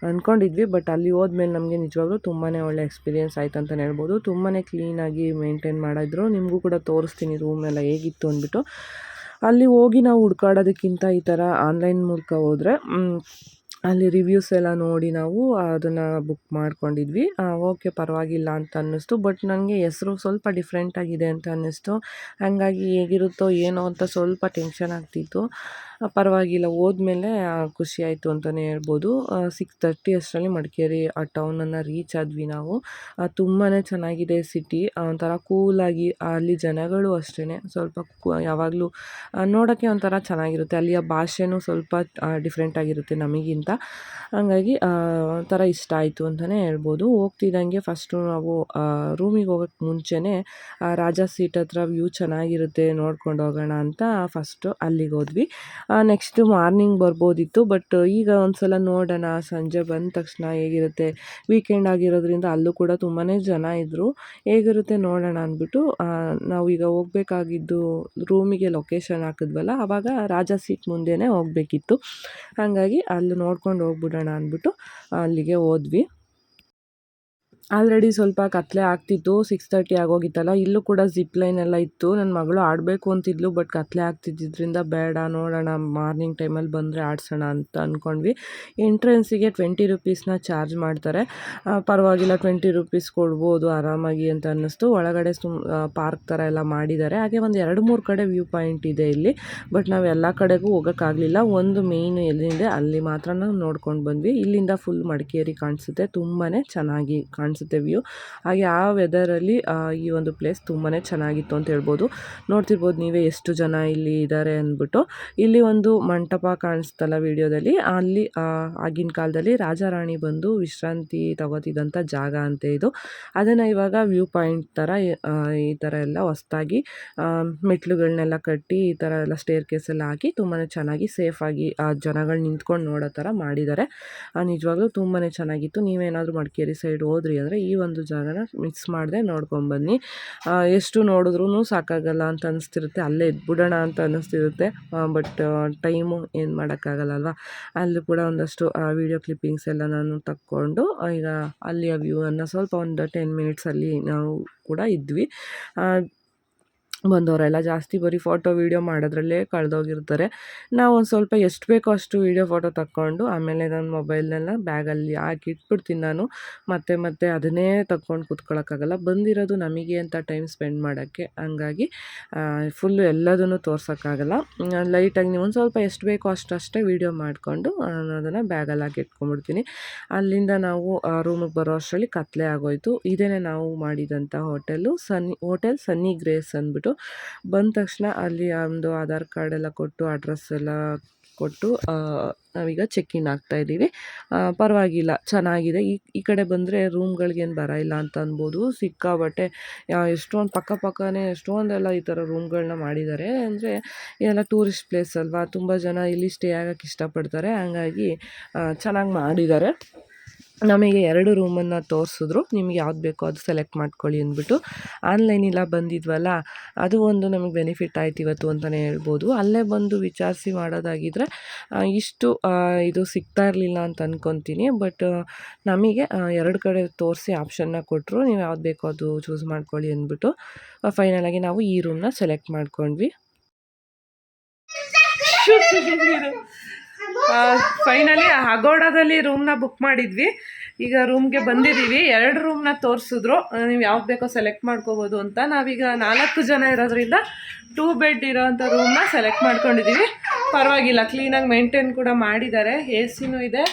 ಅಂದ್ಕೊಂಡಿದ್ವಿ. ಬಟ್ ಅಲ್ಲಿ ಹೋದ್ಮೇಲೆ ನಮಗೆ ನಿಜವಾಗ್ಲೂ ತುಂಬಾ ಒಳ್ಳೆ ಎಕ್ಸ್ಪೀರಿಯೆನ್ಸ್ ಆಯ್ತು ಅಂತಲೇ ಹೇಳ್ಬೋದು. ತುಂಬಾ ಕ್ಲೀನಾಗಿ ಮೇಂಟೈನ್ ಮಾಡಿದ್ರು. ನಿಮಗೂ ಕೂಡ ತೋರಿಸ್ತೀನಿ ರೂಮ್ ಎಲ್ಲ ಹೇಗಿತ್ತು ಅಂದ್ಬಿಟ್ಟು. ಅಲ್ಲಿ ಹೋಗಿ ನಾವು ಹುಡ್ಕಾಡೋದಕ್ಕಿಂತ ಈ ಥರ ಆನ್ಲೈನ್ ಮೂಲಕ ಹೋದರೆ ಅಲ್ಲಿ ರಿವ್ಯೂಸ್ ಎಲ್ಲ ನೋಡಿ ನಾವು ಅದನ್ನು ಬುಕ್ ಮಾಡ್ಕೊಂಡಿದ್ವಿ. ಓಕೆ, ಪರವಾಗಿಲ್ಲ ಅಂತ ಅನ್ನಿಸ್ತು. ಬಟ್ ನನಗೆ ಹೆಸರು ಸ್ವಲ್ಪ ಡಿಫ್ರೆಂಟಾಗಿದೆ ಅಂತ ಅನ್ನಿಸ್ತು. ಹಾಗಾಗಿ ಹೇಗಿರುತ್ತೋ ಏನೋ ಅಂತ ಸ್ವಲ್ಪ ಟೆನ್ಷನ್ ಆಗ್ತಿತ್ತು. ಪರವಾಗಿಲ್ಲ, ಹೋದ್ಮೇಲೆ ಖುಷಿಯಾಯಿತು ಅಂತಲೇ ಹೇಳ್ಬೋದು. 6:30 ಅಷ್ಟರಲ್ಲಿ ಮಡಿಕೇರಿ ಆ ಟೌನನ್ನು ರೀಚ್ ಆದ್ವಿ ನಾವು. ತುಂಬಾ ಚೆನ್ನಾಗಿದೆ ಸಿಟಿ. ಒಂಥರ ಕೂಲಾಗಿ, ಅಲ್ಲಿ ಜನಗಳು ಅಷ್ಟೇ ಸ್ವಲ್ಪ ಯಾವಾಗಲೂ ನೋಡೋಕ್ಕೆ ಒಂಥರ ಚೆನ್ನಾಗಿರುತ್ತೆ. ಅಲ್ಲಿಯ ಭಾಷೆನೂ ಸ್ವಲ್ಪ ಡಿಫ್ರೆಂಟಾಗಿರುತ್ತೆ ನಮಗಿಂತ. ಹಾಗಾಗಿ ಒಂಥರ ಇಷ್ಟ ಆಯಿತು ಅಂತಲೇ ಹೇಳ್ಬೋದು. ಹೋಗ್ತಿದ್ದಂಗೆ ಫಸ್ಟು ನಾವು ರೂಮಿಗೆ ಹೋಗೋಕ್ಕೆ ಮುಂಚೆನೇ ರಾಜಾ ಸೀಟ್ ಹತ್ರ ವ್ಯೂ ಚೆನ್ನಾಗಿರುತ್ತೆ, ನೋಡ್ಕೊಂಡು ಹೋಗೋಣ ಅಂತ ಫಸ್ಟು ಅಲ್ಲಿಗೆ ಹೋದ್ವಿ. Next morning ಬರ್ಬೋದಿತ್ತು. ಬಟ್ ಈಗ ಒಂದ್ಸಲ ನೋಡೋಣ ಸಂಜೆ ಬಂದ ತಕ್ಷಣ ಹೇಗಿರುತ್ತೆ. ವೀಕೆಂಡ್ ಆಗಿರೋದ್ರಿಂದ ಅಲ್ಲೂ ಕೂಡ ತುಂಬಾ ಜನ ಇದ್ದರು. ಹೇಗಿರುತ್ತೆ ನೋಡೋಣ ಅಂದ್ಬಿಟ್ಟು ನಾವು ಈಗ ಹೋಗಬೇಕಾಗಿದ್ದು ರೂಮಿಗೆ ಲೊಕೇಶನ್ ಹಾಕಿದ್ವಲ್ಲ, ಆವಾಗ ರಾಜಾ ಸೀಟ್ ಮುಂದೆನೇ ಹೋಗಬೇಕಿತ್ತು. ಹಾಗಾಗಿ ಅಲ್ಲಿ ನೋಡ್ಕೊಂಡು ಹೋಗ್ಬಿಡೋಣ ಅಂದ್ಬಿಟ್ಟು ಅಲ್ಲಿಗೆ ಹೋದ್ವಿ. ಆಲ್ರೆಡಿ ಸ್ವಲ್ಪ ಕತ್ಲೆ ಆಗ್ತಿತ್ತು. 6:30 ಆಗೋಗಿತ್ತಲ್ಲ. ಇಲ್ಲೂ ಕೂಡ ಜಿಪ್ ಲೈನ್ ಎಲ್ಲ ಇತ್ತು. ನನ್ನ ಮಗಳು ಆಡಬೇಕು ಅಂತಿದ್ಲು. ಬಟ್ ಕತ್ಲೆ ಆಗ್ತಿದ್ದರಿಂದ ಬೇಡ, ನೋಡೋಣ ಮಾರ್ನಿಂಗ್ ಟೈಮಲ್ಲಿ ಬಂದರೆ ಆಡ್ಸೋಣ ಅಂತ ಅಂದ್ಕೊಂಡ್ವಿ. ಎಂಟ್ರೆನ್ಸಿಗೆ 20 ರೂಪೀಸ್ನ ಚಾರ್ಜ್ ಮಾಡ್ತಾರೆ. ಪರವಾಗಿಲ್ಲ, 20 ರೂಪೀಸ್ ಕೊಡ್ಬೋದು ಆರಾಮಾಗಿ ಅಂತ ಅನ್ನಿಸ್ತು. ಒಳಗಡೆ ಪಾರ್ಕ್ ಥರ ಎಲ್ಲ ಮಾಡಿದ್ದಾರೆ. ಹಾಗೆ ಒಂದು 2-3 ಕಡೆ ವ್ಯೂ ಪಾಯಿಂಟ್ ಇದೆ ಇಲ್ಲಿ. ಬಟ್ ನಾವು ಎಲ್ಲ ಕಡೆಗೂ ಹೋಗೋಕ್ಕಾಗಲಿಲ್ಲ. ಒಂದು ಮೇಯ್ನ್ ಎಲ್ಲಿದೆ ಅಲ್ಲಿ ಮಾತ್ರ ನಾವು ನೋಡ್ಕೊಂಡು ಬಂದ್ವಿ. ಇಲ್ಲಿಂದ ಫುಲ್ ಮಡಿಕೇರಿ ಕಾಣಿಸುತ್ತೆ. ತುಂಬಾ ಚೆನ್ನಾಗಿ ಕಾಣಿಸುತ್ತೆ ಅನಿಸುತ್ತೆ ವ್ಯೂ. ಹಾಗೆ ಆ ವೆದರಲ್ಲಿ ಈ ಒಂದು ಪ್ಲೇಸ್ ತುಂಬಾ ಚೆನ್ನಾಗಿತ್ತು ಅಂತ ಹೇಳ್ಬೋದು. ನೋಡ್ತಿರ್ಬೋದು ನೀವೇ ಎಷ್ಟು ಜನ ಇಲ್ಲಿ ಇದ್ದಾರೆ ಅಂದ್ಬಿಟ್ಟು. ಇಲ್ಲಿ ಒಂದು ಮಂಟಪ ಕಾಣಿಸ್ತಲ್ಲ ವಿಡಿಯೋದಲ್ಲಿ, ಅಲ್ಲಿ ಆಗಿನ ಕಾಲದಲ್ಲಿ ರಾಜ ರಾಣಿ ಬಂದು ವಿಶ್ರಾಂತಿ ತಗೋತಿದ್ದಂಥ ಜಾಗ ಅಂತೆ ಇದು. ಅದನ್ನು ಇವಾಗ ವ್ಯೂ ಪಾಯಿಂಟ್ ಥರ ಈ ಥರ ಎಲ್ಲ ಹೊಸ್ದಾಗಿ ಮೆಟ್ಲುಗಳನ್ನೆಲ್ಲ ಕಟ್ಟಿ ಈ ಥರ ಎಲ್ಲ ಸ್ಟೇರ್ ಕೇಸ್ ಎಲ್ಲ ಹಾಕಿ ತುಂಬಾ ಚೆನ್ನಾಗಿ ಸೇಫಾಗಿ ಜನಗಳು ನಿಂತ್ಕೊಂಡು ನೋಡೋ ಥರ ಮಾಡಿದ್ದಾರೆ. ನಿಜವಾಗ್ಲೂ ತುಂಬಾ ಚೆನ್ನಾಗಿತ್ತು. ನೀವೇನಾದರೂ ಮಡಿಕೇರಿ ಸೈಡ್ ಹೋದ್ರಿ ಅಂದರೆ ಈ ಒಂದು ಜಾಗನ ಮಿಕ್ಸ್ ಮಾಡದೆ ನೋಡ್ಕೊಂಬನ್ನಿ. ಎಷ್ಟು ನೋಡಿದ್ರೂ ಸಾಕಾಗಲ್ಲ ಅಂತ ಅನಿಸ್ತಿರುತ್ತೆ, ಅಲ್ಲೇ ಇದ್ಬಿಡೋಣ ಅಂತ ಅನ್ನಿಸ್ತಿರುತ್ತೆ. ಬಟ್ ಟೈಮು ಏನು ಮಾಡೋಕ್ಕಾಗಲ್ಲ ಅಲ್ವಾ. ಅಲ್ಲಿ ಕೂಡ ಒಂದಷ್ಟು ವೀಡಿಯೋ ಕ್ಲಿಪ್ಪಿಂಗ್ಸ್ ಎಲ್ಲ ನಾನು ತಕ್ಕೊಂಡು ಈಗ ಅಲ್ಲಿಯ ವ್ಯೂವನ್ನು ಸ್ವಲ್ಪ ಒಂದು 10 ಮಿನಿಟ್ಸಲ್ಲಿ ನಾವು ಕೂಡ ಇದ್ವಿ. ಬಂದವರೆಲ್ಲ ಜಾಸ್ತಿ ಬರೀ ಫೋಟೋ ವೀಡಿಯೋ ಮಾಡೋದ್ರಲ್ಲೇ ಕಳೆದೋಗಿರ್ತಾರೆ. ನಾವು ಒಂದು ಸ್ವಲ್ಪ ಎಷ್ಟು ಬೇಕೋ ಅಷ್ಟು ವೀಡಿಯೋ ಫೋಟೋ ತಕ್ಕೊಂಡು ಆಮೇಲೆ ನನ್ನ ಮೊಬೈಲ್ನೆಲ್ಲ ಬ್ಯಾಗಲ್ಲಿ ಹಾಕಿ ಇಟ್ಬಿಡ್ತೀನಿ ನಾನು. ಮತ್ತೆ ಅದನ್ನೇ ತಕ್ಕೊಂಡು ಕೂತ್ಕೊಳ್ಳೋಕ್ಕಾಗಲ್ಲ, ಬಂದಿರೋದು ನಮಗೆ ಅಂತ ಟೈಮ್ ಸ್ಪೆಂಡ್ ಮಾಡೋಕ್ಕೆ. ಹಂಗಾಗಿ ಫುಲ್ಲು ಎಲ್ಲದನ್ನು ತೋರ್ಸೋಕ್ಕಾಗಲ್ಲ. ಲೈಟಾಗಿ ನೀವು ಒಂದು ಸ್ವಲ್ಪ ಎಷ್ಟು ಬೇಕೋ ಅಷ್ಟೇ ವೀಡಿಯೋ ಮಾಡಿಕೊಂಡು ನಾನು ಅದನ್ನು ಬ್ಯಾಗಲ್ಲಿ ಹಾಕಿ ಇಟ್ಕೊಂಡ್ಬಿಡ್ತೀನಿ. ಅಲ್ಲಿಂದ ನಾವು ರೂಮಿಗೆ ಬರೋ ಅಷ್ಟರಲ್ಲಿ ಕತ್ಲೆ ಆಗೋಯಿತು. ಇದೇ ನಾವು ಮಾಡಿದಂಥ ಹೋಟೆಲ್ ಸನ್ನಿ ಗ್ರೇಸ್ ಅಂದ್ಬಿಟ್ಟು. ಬಂದ ತಕ್ಷಣ ಅಲ್ಲಿ ಒಂದು ಆಧಾರ್ ಕಾರ್ಡ್ ಎಲ್ಲ ಕೊಟ್ಟು ಅಡ್ರೆಸ್ ಎಲ್ಲ ಕೊಟ್ಟು ನಾವೀಗ ಚೆಕ್ ಇನ್ ಆಗ್ತಾಯಿದ್ದೀವಿ. ಪರವಾಗಿಲ್ಲ, ಚೆನ್ನಾಗಿದೆ. ಈ ಕಡೆ ಬಂದರೆ ರೂಮ್ಗಳಿಗೇನು ಬರ ಇಲ್ಲ ಅಂತ ಅನ್ಬೋದು. ಸಿಕ್ಕಾಬಟ್ಟೆ ಎಷ್ಟೊಂದು ಪಕ್ಕನೇ ಎಷ್ಟೊಂದೆಲ್ಲ ಈ ಥರ ರೂಮ್ಗಳನ್ನ ಮಾಡಿದ್ದಾರೆ. ಅಂದರೆ ಎಲ್ಲ ಟೂರಿಸ್ಟ್ ಪ್ಲೇಸ್ ಅಲ್ವಾ, ತುಂಬ ಜನ ಇಲ್ಲಿ ಸ್ಟೇ ಆಗೋಕ್ಕೆ ಇಷ್ಟಪಡ್ತಾರೆ. ಹಂಗಾಗಿ ಚೆನ್ನಾಗಿ ಮಾಡಿದ್ದಾರೆ. ನಮಗೆ 2 ರೂಮನ್ನು ತೋರಿಸಿದ್ರು, ನಿಮ್ಗೆ ಯಾವ್ದು ಬೇಕೋ ಅದು ಸೆಲೆಕ್ಟ್ ಮಾಡ್ಕೊಳ್ಳಿ ಅಂದ್ಬಿಟ್ಟು. ಆನ್ಲೈನಿಲ್ಲ ಬಂದಿದ್ವಲ್ಲ, ಅದು ಒಂದು ನಮಗೆ ಬೆನಿಫಿಟ್ ಆಯ್ತು ಇವತ್ತು ಅಂತಲೇ ಹೇಳ್ಬೋದು. ಅಲ್ಲೇ ಬಂದು ವಿಚಾರಿಸಿ ಮಾಡೋದಾಗಿದ್ದರೆ ಇಷ್ಟು ಇದು ಸಿಗ್ತಾ ಇರಲಿಲ್ಲ ಅಂತ ಅಂದ್ಕೊತೀನಿ. ಬಟ್ ನಮಗೆ 2 ಕಡೆ ತೋರಿಸಿ ಆಪ್ಷನ್ನ ಕೊಟ್ಟರು, ನೀವು ಯಾವ್ದು ಬೇಕೋ ಅದು ಚೂಸ್ ಮಾಡ್ಕೊಳ್ಳಿ ಅಂದ್ಬಿಟ್ಟು. ಫೈನಲಾಗಿ ನಾವು ಈ ರೂಮ್ನ ಸೆಲೆಕ್ಟ್ ಮಾಡ್ಕೊಂಡ್ವಿ. ಫೈನಲಿ ಅಗೋಡಾದಲ್ಲಿ ರೂಮ್ನ ಬುಕ್ ಮಾಡಿದ್ವಿ. ಈಗ ರೂಮ್ಗೆ ಬಂದಿದ್ದೀವಿ. 2 ರೂಮ್ನ ತೋರಿಸಿದ್ರು, ನೀವು ಯಾವ್ದು ಬೇಕೋ ಸೆಲೆಕ್ಟ್ ಮಾಡ್ಕೋಬೋದು ಅಂತ. ನಾವೀಗ 4 ಜನ ಇರೋದ್ರಿಂದ 2 ಬೆಡ್ ಇರೋವಂಥ ರೂಮ್ನ ಸೆಲೆಕ್ಟ್ ಮಾಡ್ಕೊಂಡಿದ್ದೀವಿ. ಪರವಾಗಿಲ್ಲ, ಕ್ಲೀನಾಗಿ ಮೇಂಟೈನ್ ಕೂಡ ಮಾಡಿದ್ದಾರೆ. ಎ ಸಿನೂ ಇದೆ,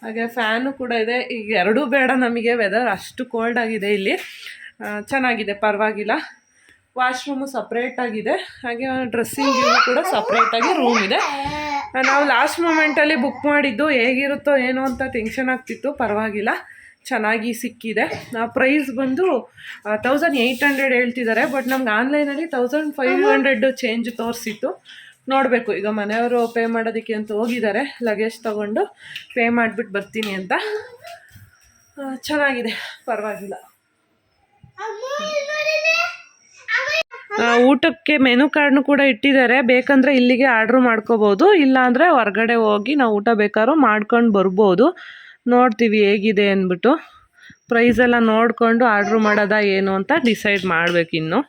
ಹಾಗೆ ಫ್ಯಾನು ಕೂಡ ಇದೆ. ಈಗ 2 ಬೇಡ ನಮಗೆ, ವೆದರ್ ಅಷ್ಟು ಕೋಲ್ಡ್ ಆಗಿದೆ ಇಲ್ಲಿ. ಚೆನ್ನಾಗಿದೆ, ಪರವಾಗಿಲ್ಲ. ವಾಶ್ರೂಮು ಸಪ್ರೇಟಾಗಿದೆ, ಹಾಗೆ ಡ್ರೆಸ್ಸಿಂಗ್ ಕೂಡ ಸಪ್ರೇಟಾಗಿ ರೂಮ್ ಇದೆ. ನಾವು ಲಾಸ್ಟ್ ಮೂಮೆಂಟಲ್ಲಿ ಬುಕ್ ಮಾಡಿದ್ದು ಹೇಗಿರುತ್ತೋ ಏನೋ ಅಂತ ಟೆನ್ಷನ್ ಆಗ್ತಿತ್ತು. ಪರವಾಗಿಲ್ಲ, ಚೆನ್ನಾಗಿ ಸಿಕ್ಕಿದೆ. ಪ್ರೈಸ್ ಬಂದು 1800 ಹೇಳ್ತಿದ್ದಾರೆ, ಬಟ್ ನಮ್ಗೆ ಆನ್ಲೈನಲ್ಲಿ 1500 ಚೇಂಜ್ ತೋರಿಸಿತ್ತು. ನೋಡಬೇಕು, ಈಗ ಮನೆಯವರು ಪೇ ಮಾಡೋದಕ್ಕೆ ಅಂತ ಹೋಗಿದ್ದಾರೆ. ಲಗೇಜ್ ತೊಗೊಂಡು ಪೇ ಮಾಡಿಬಿಟ್ಟು ಬರ್ತೀನಿ ಅಂತ. ಚೆನ್ನಾಗಿದೆ, ಪರವಾಗಿಲ್ಲ. ಊಟಕ್ಕೆ ಮೆನು ಕಾರ್ಡ್ನು ಕೂಡ ಇಟ್ಟಿದ್ದಾರೆ, ಬೇಕಂದರೆ ಇಲ್ಲಿಗೆ ಆರ್ಡ್ರ್ ಮಾಡ್ಕೋಬೋದು. ಇಲ್ಲಾಂದರೆ ಹೊರಗಡೆ ಹೋಗಿ ನಾವು ಊಟ ಬೇಕಾದ್ರೂ ಮಾಡ್ಕೊಂಡು ಬರ್ಬೋದು. ನೋಡ್ತೀವಿ ಹೇಗಿದೆ ಅಂದ್ಬಿಟ್ಟು. ಪ್ರೈಸೆಲ್ಲ ನೋಡಿಕೊಂಡು ಆರ್ಡ್ರ್ ಮಾಡೋದಾ ಏನು ಅಂತ ಡಿಸೈಡ್ ಮಾಡಬೇಕಿನ್ನು.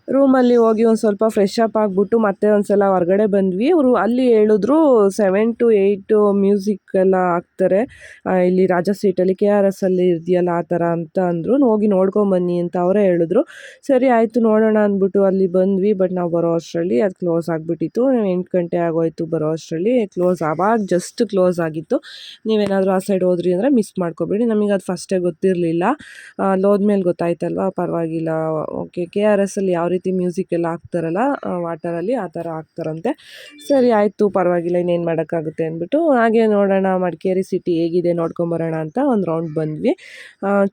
ರೂಮಲ್ಲಿ ಹೋಗಿ ಒಂದು ಸ್ವಲ್ಪ ಫ್ರೆಶ್ ಅಪ್ ಆಗಿಬಿಟ್ಟು ಮತ್ತೆ ಒಂದು ಸಲ ಹೊರಗಡೆ ಬಂದ್ವಿ. ಅವರು ಅಲ್ಲಿ ಹೇಳಿದ್ರು 7 to 8 ಮ್ಯೂಸಿಕ್ ಎಲ್ಲ ಹಾಕ್ತಾರೆ ಇಲ್ಲಿ ರಾಜಾ ಸ್ಟ್ರೀಟಲ್ಲಿ, KRS ಅಲ್ಲಿ ಇದೆಯಲ್ಲ ಆ ಥರ ಅಂತ ಅಂದರು. ಹೋಗಿ ನೋಡ್ಕೊಂಬನ್ನಿ ಅಂತ ಅವರೇ ಹೇಳಿದ್ರು. ಸರಿ ಆಯಿತು ನೋಡೋಣ ಅಂದ್ಬಿಟ್ಟು ಅಲ್ಲಿ ಬಂದ್ವಿ. ಬಟ್ ನಾವು ಬರೋ ಅಷ್ಟರಲ್ಲಿ ಅದು ಕ್ಲೋಸ್ ಆಗಿಬಿಟ್ಟಿತ್ತು. 8 ಗಂಟೆ ಆಗೋಯ್ತು ಬರೋ ಅಷ್ಟರಲ್ಲಿ. ಆವಾಗ ಜಸ್ಟ್ ಕ್ಲೋಸ್ ಆಗಿತ್ತು. ನೀವೇನಾದರೂ ಆ ಸೈಡ್ ಹೋದ್ರಿ ಅಂದರೆ ಮಿಸ್ ಮಾಡ್ಕೊಬೇಡಿ. ನಮಗೆ ಅದು ಫಸ್ಟೇ ಗೊತ್ತಿರಲಿಲ್ಲ, ಅಲ್ಲೋದ್ಮೇಲೆ ಗೊತ್ತಾಯ್ತಲ್ವ. ಪರವಾಗಿಲ್ಲ, ಓಕೆ. KRS ಅಲ್ಲಿ ಯಾವ ರೀತಿ ಮ್ಯೂಸಿಕ್ ಎಲ್ಲ ಹಾಕ್ತಾರಲ್ಲ ವಾಟರಲ್ಲಿ, ಆ ಥರ ಹಾಕ್ತಾರಂತೆ. ಸರಿ ಆಯಿತು, ಪರವಾಗಿಲ್ಲ, ಇನ್ನೇನು ಮಾಡೋಕ್ಕಾಗುತ್ತೆ ಅಂದ್ಬಿಟ್ಟು ಹಾಗೆ ನೋಡೋಣ ಮಡಿಕೇರಿ ಸಿಟಿ ಹೇಗಿದೆ ನೋಡ್ಕೊಂಬರೋಣ ಅಂತ ಒಂದು ರೌಂಡ್ ಬಂದ್ವಿ.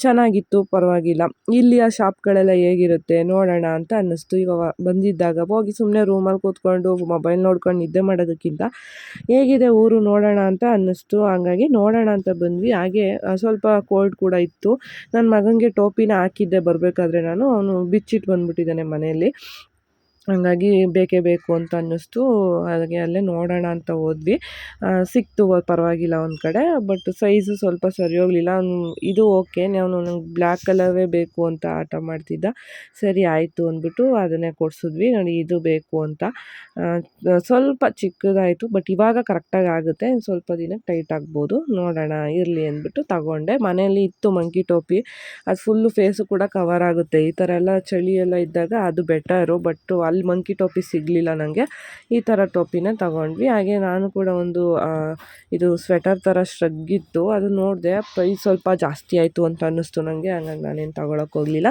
ಚೆನ್ನಾಗಿತ್ತು, ಪರವಾಗಿಲ್ಲ. ಇಲ್ಲಿಯ ಶಾಪ್ಗಳೆಲ್ಲ ಹೇಗಿರುತ್ತೆ ನೋಡೋಣ ಅಂತ ಅನ್ನಿಸ್ತು. ಇವಾಗ ಬಂದಿದ್ದಾಗ ಹೋಗಿ ಸುಮ್ಮನೆ ರೂಮಲ್ಲಿ ಕೂತ್ಕೊಂಡು ಮೊಬೈಲ್ ನೋಡ್ಕೊಂಡು ನಿದ್ದೆ ಮಾಡೋದಕ್ಕಿಂತ ಹೇಗಿದೆ ಊರು ನೋಡೋಣ ಅಂತ ಅನ್ನಿಸ್ತು. ಹಂಗಾಗಿ ನೋಡೋಣ ಅಂತ ಬಂದ್ವಿ. ಹಾಗೆ ಸ್ವಲ್ಪ ಕೋಲ್ಡ್ ಕೂಡ ಇತ್ತು. ನನ್ನ ಮಗನಿಗೆ ಟೋಪಿನ ಹಾಕಿದ್ದೆ ಬರಬೇಕಾದ್ರೆ ನಾನು, ಅವನು ಬಿಚ್ಚಿಟ್ಟು ಬಂದ್ಬಿಟ್ಟಿದ್ದಾನೆ ಮನೆಯಲ್ಲಿ. ಹಂಗಾಗಿ ಬೇಕೇ ಬೇಕು ಅಂತ ಅನ್ನಿಸ್ತು. ಹಾಗೆ ಅಲ್ಲೇ ನೋಡೋಣ ಅಂತ ಹೋದ್ವಿ. ಸಿಕ್ತು, ಪರವಾಗಿಲ್ಲ ಒಂದು ಕಡೆ. ಬಟ್ ಸೈಜು ಸ್ವಲ್ಪ ಸರಿ ಹೋಗಲಿಲ್ಲ. ಇದು ಓಕೆ, ನನಗೆ ಬ್ಲ್ಯಾಕ್ ಕಲರೇ ಬೇಕು ಅಂತ ಆಟ ಮಾಡ್ತಿದ್ದ. ಸರಿ ಆಯಿತು ಅಂದ್ಬಿಟ್ಟು ಅದನ್ನೇ ಕೊಡಿಸಿದ್ವಿ. ನೋಡಿ, ಇದು ಬೇಕು ಅಂತ. ಸ್ವಲ್ಪ ಚಿಕ್ಕದಾಯಿತು, ಬಟ್ ಇವಾಗ ಕರೆಕ್ಟಾಗಿ ಆಗುತ್ತೆ. ಸ್ವಲ್ಪ ದಿನಕ್ಕೆ ಟೈಟ್ ಆಗ್ಬೋದು, ನೋಡೋಣ ಇರಲಿ ಅಂದ್ಬಿಟ್ಟು ತಗೊಂಡೆ. ಮನೆಯಲ್ಲಿ ಇತ್ತು ಮಂಕಿ ಟೋಪಿ, ಅದು ಫುಲ್ಲು ಫೇಸು ಕೂಡ ಕವರ್ ಆಗುತ್ತೆ. ಈ ಥರ ಎಲ್ಲ ಚಳಿ ಎಲ್ಲ ಇದ್ದಾಗ ಅದು ಬೆಟರು. ಬಟ್ ಅಲ್ಲಿ ಅಲ್ಲಿ ಮಂಕಿ ಟೋಪಿ ಸಿಗಲಿಲ್ಲ ನನಗೆ, ಈ ಥರ ಟೋಪಿನೇ ತಗೊಂಡ್ವಿ. ಹಾಗೆ ನಾನು ಕೂಡ ಒಂದು ಇದು ಸ್ವೆಟರ್ ಥರ ಶ್ರಗ್ಗಿತ್ತು, ಅದು ನೋಡಿದೆ, ಪ್ರೈಸ್ ಸ್ವಲ್ಪ ಜಾಸ್ತಿ ಆಯಿತು ಅಂತ ಅನ್ನಿಸ್ತು ನನಗೆ. ಹಾಗಾಗಿ ನಾನೇನು ತಗೊಳಕ್ಕೆ ಹೋಗಲಿಲ್ಲ.